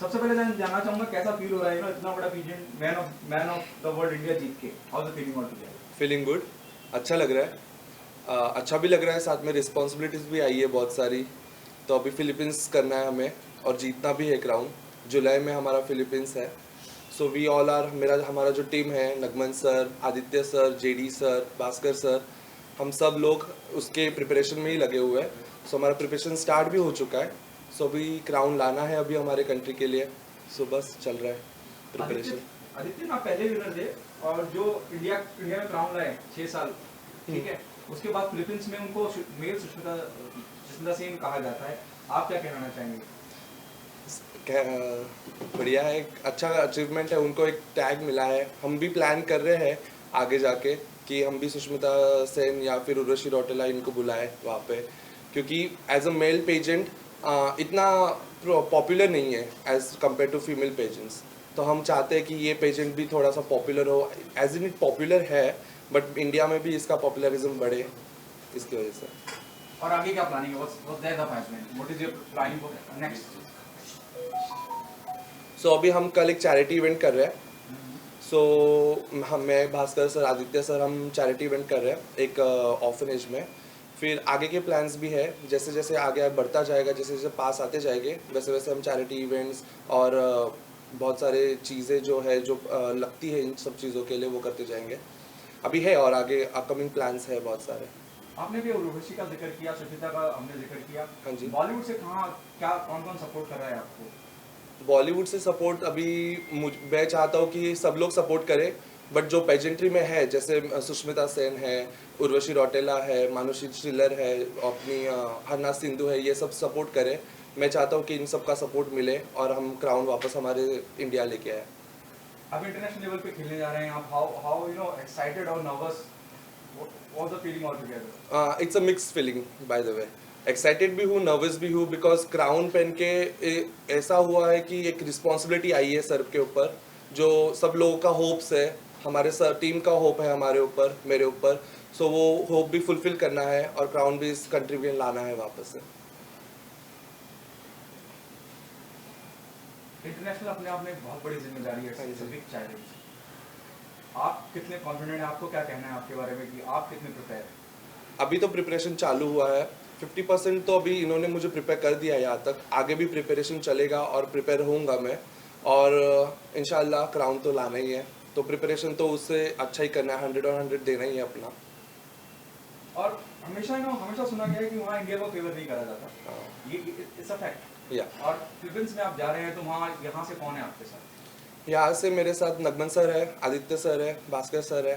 सबसे पहले जानना चाहूंगा कैसा फील हो रहा है, इतना बड़ा pageant man of the world India जीत के, how the feeling all together? Feeling good, अच्छा लग रहा है। अच्छा भी लग रहा है, साथ में रिस्पॉन्सिबिलिटीज़ भी आई है बहुत सारी। तो अभी फिलीपींस करना है हमें और जीतना भी है क्राउन। जुलाई में हमारा फिलीपींस है। सो वी ऑल आर, हमारा जो टीम है, Nagman sir, Aditya sir, JD sir, Bhaskar sir, हम सब लोग उसके प्रिपरेशन में ही लगे हुए हैं। सो हमारा प्रिपरेशन स्टार्ट भी हो चुका है। सो अभी क्राउन लाना है अभी हमारे कंट्री के लिए। सो बस चल रहा है प्रिपरेशन। आदित्य ना पहले विनर थे, और जो इंडिया में क्राउन लाए 6 साल, ठीक है, उसके बाद फिलीपींस में उनको मेल सुष्मिता सेन कहा जाता है। आप क्या कहना चाहेंगे? बढ़िया है, एक अच्छा अचीवमेंट है, उनको एक टैग मिला है। हम भी प्लान कर रहे हैं आगे जाके कि हम भी सुष्मिता सेन या फिर उर्वशी रौटेला इनको बुलाए वहाँ पे, क्योंकि एज अ मेल पेजेंट इतना पॉपुलर नहीं है as compare to female pageants. तो हम चाहते हैं कि ये पेजेंट भी थोड़ा सा पॉपुलर हो, एज इन इट पॉपुलर है, बट इंडिया में भी इसका पॉपुलरिज्म बढ़े, इसकी वजह से। और आगे क्या प्लानिंग है? What's there the pipeline? What is your planning for next? So अभी हम कल एक चैरिटी इवेंट कर रहे हैं। मैं, भास्कर सर, आदित्य सर, हम चैरिटी इवेंट कर रहे हैं एक ऑर्फनेज में। फिर आगे के प्लान्स भी है, जैसे जैसे आगे बढ़ता जाएगा, जैसे जैसे पास आते जाएंगे, वैसे वैसे हम चैरिटी इवेंट्स और बहुत सारे चीज़ें जो है जो लगती है इन सब चीज़ों के लिए, वो करते जाएंगे। अभी है और आगे अपकमिंग प्लान्स है बहुत सारे। आपने भी उर्वशी का जिक्र किया, सुष्मिता का हमने जिक्र किया। हाँ जी। बॉलीवुड से कहाँ क्या कौन कौन सपोर्ट कर रहा है आपको? बॉलीवुड से सपोर्ट अभी मैं चाहता हूँ कि सब लोग सपोर्ट करें, बट जो पेजेंट्री में है, जैसे सुष्मिता सेन है, उर्वशी रौटेला है, मानुषी चिल्लर है, अपनी हरना सिंधु है, ये सब सपोर्ट करें। मैं चाहता हूँ कि इन सब का सपोर्ट मिले और हम क्राउन वापस हमारे इंडिया लेके आए। आप इंटरनेशनल लेवल पे खेलने जा रहे हैं, आप हाउ एक्साइटेड और nervous, what the feeling all together? It's a mix feeling by the way. Excited भी हूँ, नर्वस भी हूँ, बिकॉज क्राउन पहन के ऐसा हुआ है कि एक रिस्पॉन्सिबिलिटी आई है सर के ऊपर, जो सब लोगों का होप्स है, हमारे सर टीम का होप है हमारे ऊपर, मेरे ऊपर। सो वो होप भी फुलफिल करना है और क्राउन भी इस कंट्री में लाना है वापस से। इंटरनेशनल अपने आप में एक बहुत बड़ी जिम्मेदारी है, इट्स अ बिग चैलेंज। आप कितने कॉन्फिडेंट हैं? आपको क्या कहना है आपके बारे में कि आप कितने प्रिपेयर हैं? अभी तो प्रिपरेशन चालू हुआ है, 50% तो अभी इन्होंने मुझे प्रिपेयर कर दिया है यहाँ तक। आगे भी प्रिपरेशन चलेगा और प्रिपेयर होऊंगा मैं, और इंशाल्लाह क्राउन तो लाना ही है। तो प्रिपरेशन तो उससे अच्छा ही करना है, 100 और 100 देना ही है अपना। और हमेशा सुना गया है कि वहाँ इंडिया को फेवर नहीं करा जाता, ये इट्स अ फैक्ट। या और फिलीपींस में आप जा रहे हैं तो वहाँ यहाँ से कौन है आपके साथ? यहाँ से मेरे साथ नगमन सर है, आदित्य सर है, भास्कर सर है।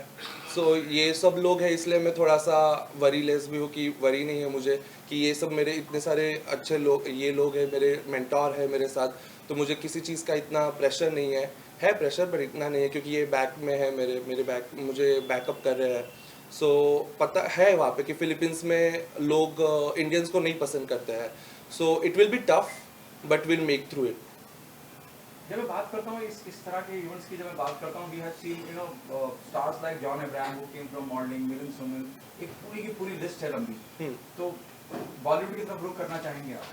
सो ये सब लोग हैं, इसलिए मैं थोड़ा सा वरी लेस भी हूँ कि वरी नहीं है मुझे कि ये सब मेरे इतने सारे अच्छे लोग, ये लोग हैं, मेरे मेंटोर है मेरे साथ। तो मुझे किसी चीज़ का इतना प्रेशर नहीं है प्रेशर, पर इतना नहीं है, क्योंकि ये बैक में है, मेरे बैक, मुझे बैकअप कर रहे हैं। सो पता है वहाँ पे कि फिलीपींस में लोग इंडियंस को नहीं पसंद करते हैं। So it will be tough, but will make through it. जब मैं बात करता हूँ इस तरह के इवेंट्स की, जब मैं बात करता हूँ, we have seen stars like John Abraham who came from modelling, Milind Soman, एक पूरी की पूरी लिस्ट है लंबी। तो बॉलीवुड की तरफ रुख करना चाहेंगे आप?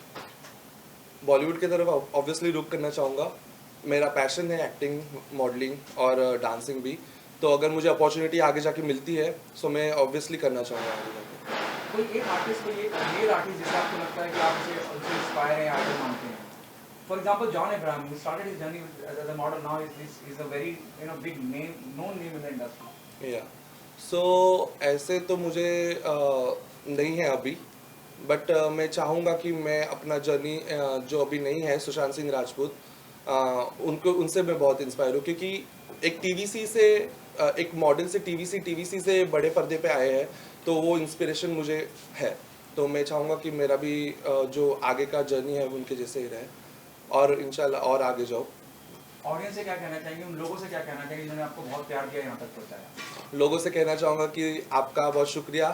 बॉलीवुड की तरफ ऑब्वियसली रुक करना चाहूँगा। मेरा पैशन है एक्टिंग, मॉडलिंग और डांसिंग भी। तो अगर मुझे अपॉर्चुनिटी आगे जाके मिलती है, सो मैं ऑब्वियसली करना चाहूँगा आगे जाके। कोई एक आर्टिस्ट, कोई एक मेल आर्टिस्ट जिससे आपको लगता है कि आप उसे इंस्पायर हैं, आइडल मानते हैं? For example, John Abraham, who started his journey as a model, now is a very big name, known name in the industry. या सो ऐसे तो मुझे नहीं है अभी, बट मैं चाहूँगा कि मैं अपना जर्नी जो अभी नहीं है, सुशांत सिंह राजपूत, उनसे मैं बहुत इंस्पायर हूँ, क्योंकि एक टीवीसी से एक मॉडल से टीवीसी से बड़े पर्दे पे आए हैं, तो वो इंस्पिरेशन मुझे है। तो मैं चाहूँगा कि मेरा भी जो आगे का जर्नी है उनके जैसे ही रहे, और इंशाल्लाह और आगे जाओ। ऑडियंस से क्या कहना चाहेंगे, उन लोगों से क्या कहना चाहेंगे जिन्होंने आपको बहुत प्यार दिया, यहाँ तक पहुँचाया? लोगों से कहना चाहूँगा कि आपका बहुत शुक्रिया,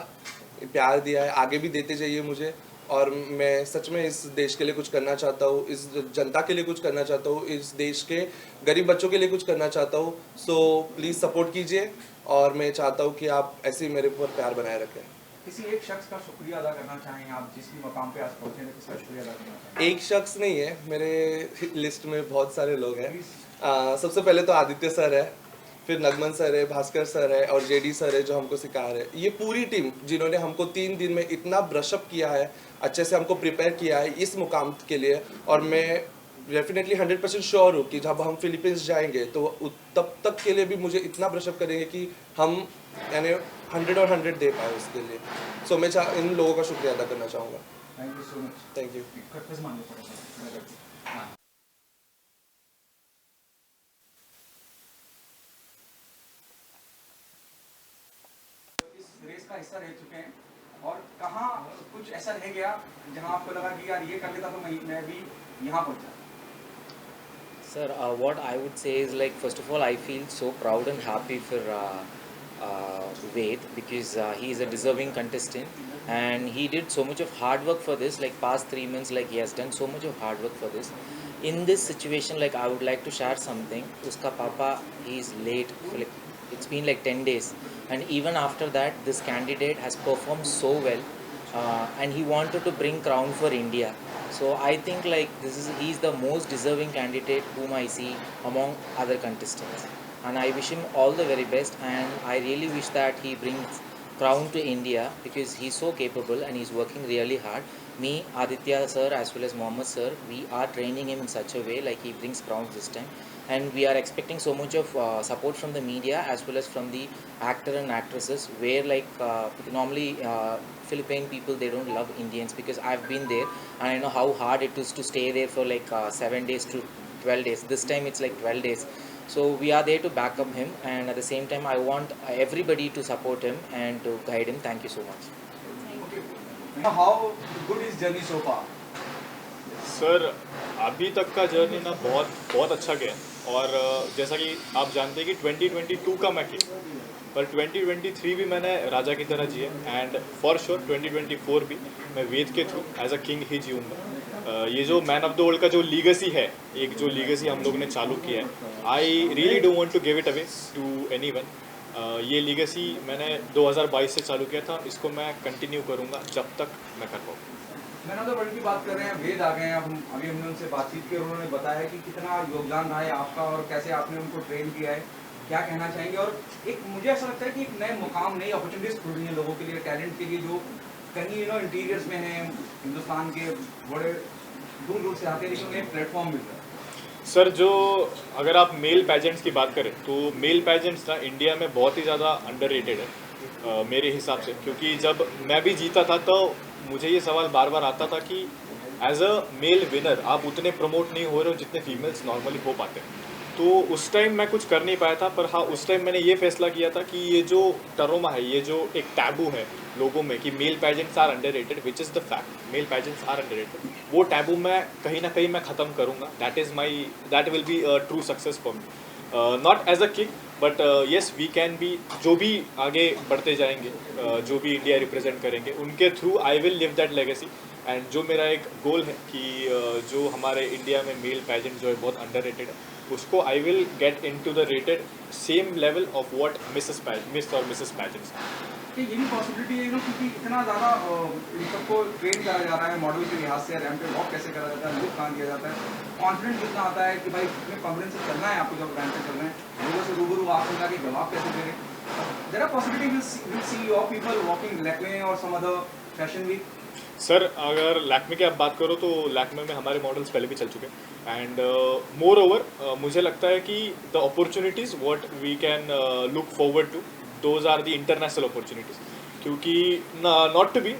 प्यार दिया है, आगे भी देते जाइए मुझे। और मैं सच में इस देश के लिए कुछ करना चाहता हूँ, इस जनता के लिए कुछ करना चाहता हूँ, इस देश के गरीब बच्चों के लिए कुछ करना चाहता हूँ। सो प्लीज़ सपोर्ट कीजिए, और मैं चाहता हूँ कि आप ऐसे ही मेरे ऊपर प्यार बनाए रखें। किसी एक शख्स का शुक्रिया अदा करना चाहें आप, जिस भी मकाम पे आज पहुंचे हैं, किसका शुक्रिया अदा करना चाहें? एक शख्स नहीं है, मेरे लिस्ट में बहुत सारे लोग हैं। Please. सबसे पहले तो आदित्य सर है, फिर नगमन सर है, भास्कर सर है और जेडी सर है जो हमको सिखा रहे हैं। ये पूरी टीम जिन्होंने हमको 3 दिन में इतना ब्रशअप किया है, अच्छे से हमको प्रिपेयर किया है इस मुकाम के लिए। और मैं डेफिनेटली 100% श्योर हूँ कि जब हम फिलीपींस जाएंगे तो तब तक के लिए भी मुझे इतना ब्रशअप करेंगे कि हम यानी 100 और 100 दे पाए उसके लिए। सो मैं इन लोगों का शुक्रिया अदा करना चाहूँगा। Thank you so much. Thank you. Cut मान लो थोड़ा सा, मैं करती हूँ। हाँ। इस रेस का हिस्सा रह चुके हैं और कहाँ कुछ ऐसा रह गया जहाँ आपको लगा कि यार ये कर लेता तो मैं भी यहाँ पहुँचा? Sir, what I would say is, like, first of all, I feel so proud and happy for Ved, because he is a deserving contestant and he did so much of hard work for this. Like past 3 months, like he has done so much of hard work for this. In this situation, like, I would like to share something. Uska papa, he is late. Like, it's been like 10 days, and even after that, this candidate has performed so well, and he wanted to bring crown for India. So I think, like, he's the most deserving candidate whom I see among other contestants, and I wish him all the very best, and I really wish that he brings crown to India, because he's so capable and he's working really hard. Me, Aditya sir, as well as Mohammed sir, we are training him in such a way like he brings crowns this time, and we are expecting so much of support from the media as well as from the actor and actresses, where, like, normally Philippine people, they don't love Indians, because I've been there and I know how hard it is to stay there for like 7 days to 12 days. This time it's like 12 days. So we are there to back up him, and at the same time I want everybody to support him and to guide him. Thank you so much. Okay. Now, how good is journey so far? Sir, अभी तक का journey ना बहुत बहुत अच्छा गया, और जैसा कि आप जानते हैं कि 2022 का मैं किया, पर 2023 भी मैंने राजा की तरह जिए, एंड फॉर श्योर 2024 भी मैं वेद के थ्रू एज अ किंग ही जीऊँगा। ये जो मैन ऑफ द वर्ल्ड का जो लीगेसी है, एक जो लीगेसी हम लोग ने चालू किया है, I really don't want to give it away to anyone. ये लीगेसी मैंने 2022 से चालू किया था, इसको मैं कंटिन्यू करूँगा जब तक मैं कर पाऊँ। मैन ऑफ द वर्ल्ड की बात कर रहे हैं, वेद आ गए हैं, अब अभी हमने उनसे बातचीत की और उन्होंने बताया कि कितना योगदान रहा है आपका और कैसे आपने उनको ट्रेन किया है। क्या कहना चाहेंगे? और एक मुझे ऐसा लगता है कि एक नए मुकाम, नई अपॉर्चुनिटीज खुल रही हैं लोगों के लिए, टैलेंट के लिए, जो कहीं इंटीरियर्स में हैं, हिंदुस्तान के बड़े दूर दूर से आते हैं, लेकिन उन्हें एक प्लेटफॉर्म मिल रहा है। सर, जो अगर आप मेल पैजेंट्स की बात करें तो मेल पैजेंट्स ना इंडिया में बहुत ही ज़्यादा अंडररेटेड है मेरे हिसाब से, क्योंकि जब मैं भी जीता था तो मुझे ये सवाल बार बार आता था कि एज अ मेल विनर आप उतने प्रमोट नहीं हो रहे हो जितने फीमेल्स नॉर्मली हो पाते हैं। तो उस टाइम मैं कुछ कर नहीं पाया था, पर हाँ उस टाइम मैंने ये फैसला किया था कि ये जो टरोमा है, ये जो एक टैबू है लोगों में कि male pageants are underrated, which is the fact, male pageants are underrated, वो टैबू मैं कहीं ना कहीं मैं ख़त्म करूँगा। That will be true success for me, not as a king, but yes we can be, जो भी आगे बढ़ते जाएंगे, जो भी इंडिया रिप्रेजेंट करेंगे, उनके through I will live that legacy. And जो मेरा एक गोल है कि जो हमारे इंडिया में मेल पैजेंट जो है बहुत अंडररेटेड है, उसको I will get into the rated same level of what miss और मिसेस पैजेंट्स। कि ये भी पॉसिबिलिटी है क्योंकि इतना ज़्यादा इन सबको ट्रेन करा जा रहा है, मॉडल के लिहाज से, रैंप पे वॉक कैसे करा जाता है, लुक कहाँ किया जाता है, कॉन्फिडेंस कितना आता है कि भाई इतने कॉन्फिडेंस से चलना है आपको, जब रैंप पे चल रहे हैं लोगों से रूबरू आप उनका के जवाब कैसे दे रहे हैं। There are possibility will see your people walking Lakme और some other fashion week. Sir, अगर लैक्मे की आप बात करो तो लैक्मे में हमारे मॉडल्स पहले भी चल चुके हैं, एंड मोर ओवर मुझे लगता है कि the opportunities what we can look forward to, those are the international opportunities. क्योंकि not to be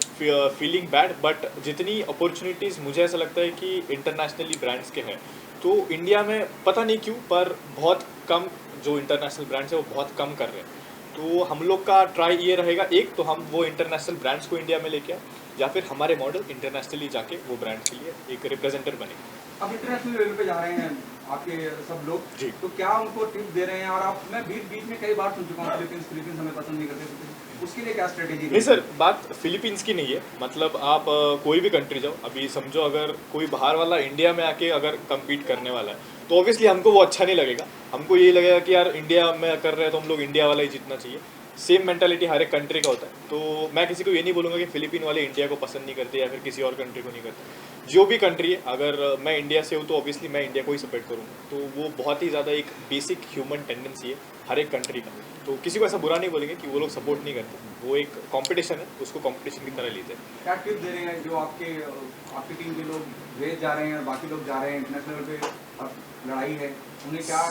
feeling bad, but जितनी अपॉर्चुनिटीज़ मुझे ऐसा लगता है कि इंटरनेशनली ब्रांड्स के हैं, तो इंडिया में पता नहीं क्यों पर बहुत कम जो इंटरनेशनल ब्रांड्स हैं वो बहुत कम कर रहे हैं। तो हम लोग का ट्राई ये रहेगा, एक तो हम वो इंटरनेशनल ब्रांड्स को इंडिया में लेके आए, या फिर हमारे मॉडल इंटरनेशनली जाके वो ब्रांड्स के लिए एक रिप्रेजेंटर बने। अब इंटरनेशनल लेवल पे जा रहे हैं आपके सब लोग जी, तो क्या उनको टिप दे रहे हैं? और आप, मैं बीच में कई बार सुन चुका हूँ फिलीपींस हमें पसंद नहीं करते, उसके लिए क्या स्ट्रेटेजी? नहीं सर, बात फिलीपींस की नहीं है, मतलब आप कोई भी कंट्री जाओ, अभी समझो अगर कोई बाहर वाला इंडिया में आके अगर कम्पीट करने वाला है तो ऑब्वियसली हमको वो अच्छा नहीं लगेगा। हमको ये लगेगा कि यार इंडिया में कर रहे हैं तो हम लोग इंडिया वाला ही जीतना चाहिए। सेम मेंटालिटी हर एक कंट्री का होता है। तो मैं किसी को ये नहीं बोलूँगा कि फिलीपीन वाले इंडिया को पसंद नहीं करते या फिर किसी और कंट्री को नहीं करते। जो भी कंट्री है, अगर मैं इंडिया से हूँ तो ऑब्वियसली मैं इंडिया को ही सपोर्ट करूँगा। तो वो बहुत ही ज़्यादा एक बेसिक ह्यूमन टेंडेंसी है हर एक कंट्री का। तो किसी को ऐसा बुरा नहीं बोलेंगे कि वो लोग सपोर्ट नहीं करते। वो एक कंपटीशन है, उसको कंपटीशन की तरह लेते हैं। क्या टिप दे रहे हैं जो आपकी टीम के लोग विदेश जा रहे हैं और बाकी लोग जा रहे हैं, इंटरनेशनल पे अब लड़ाई है, उन्हें क्या?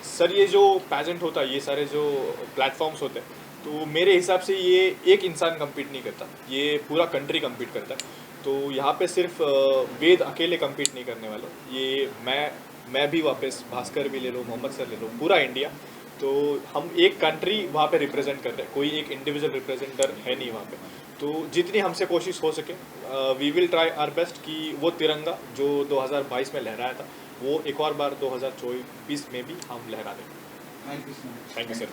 सर ये जो पैजेंट होता है, ये सारे जो प्लेटफॉर्म्स होते हैं, तो मेरे हिसाब से ये एक इंसान कम्पीट नहीं करता, ये पूरा कंट्री कम्पीट करता है। तो यहाँ पे सिर्फ वेद अकेले कम्पीट नहीं करने वाला, ये मैं भी वापस, भास्कर भी ले लो, मोहम्मद सर ले लो, पूरा इंडिया। तो हम एक कंट्री वहाँ पे रिप्रेजेंट करते हैं, कोई एक इंडिविजुअल रिप्रेजेंटर है नहीं वहाँ पे। तो जितनी हमसे कोशिश हो सके we will try our best कि वो तिरंगा जो 2022 में लहराया था वो एक और बार 2024 में भी हम लहरा दें। Thank you sir.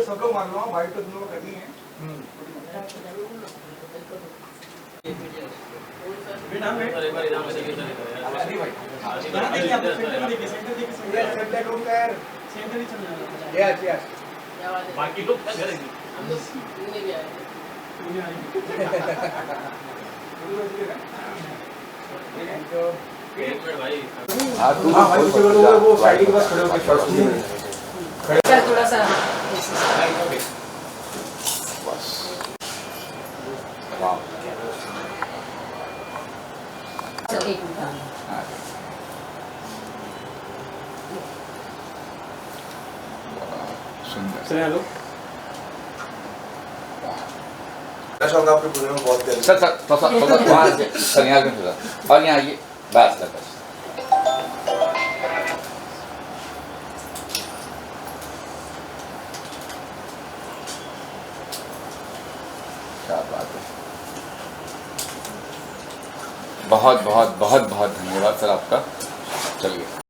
सब लोग मान लो, बाइट तो तुम लोग करनी है। बाकी लोग क्या करेंगे? हम लोग पुणे भी आए भाई वो साइड के पास खड़े होकर थोड़ा सा चल एक मिनट हेलो मैं चाहूँगा आपके पूरे में बहुत देर सर थोड़ा वहाँ से सर यहाँ पे थोड़ा और यहाँ आइए बस सर बस क्या बात है बहुत बहुत बहुत बहुत धन्यवाद सर आपका। चलिए।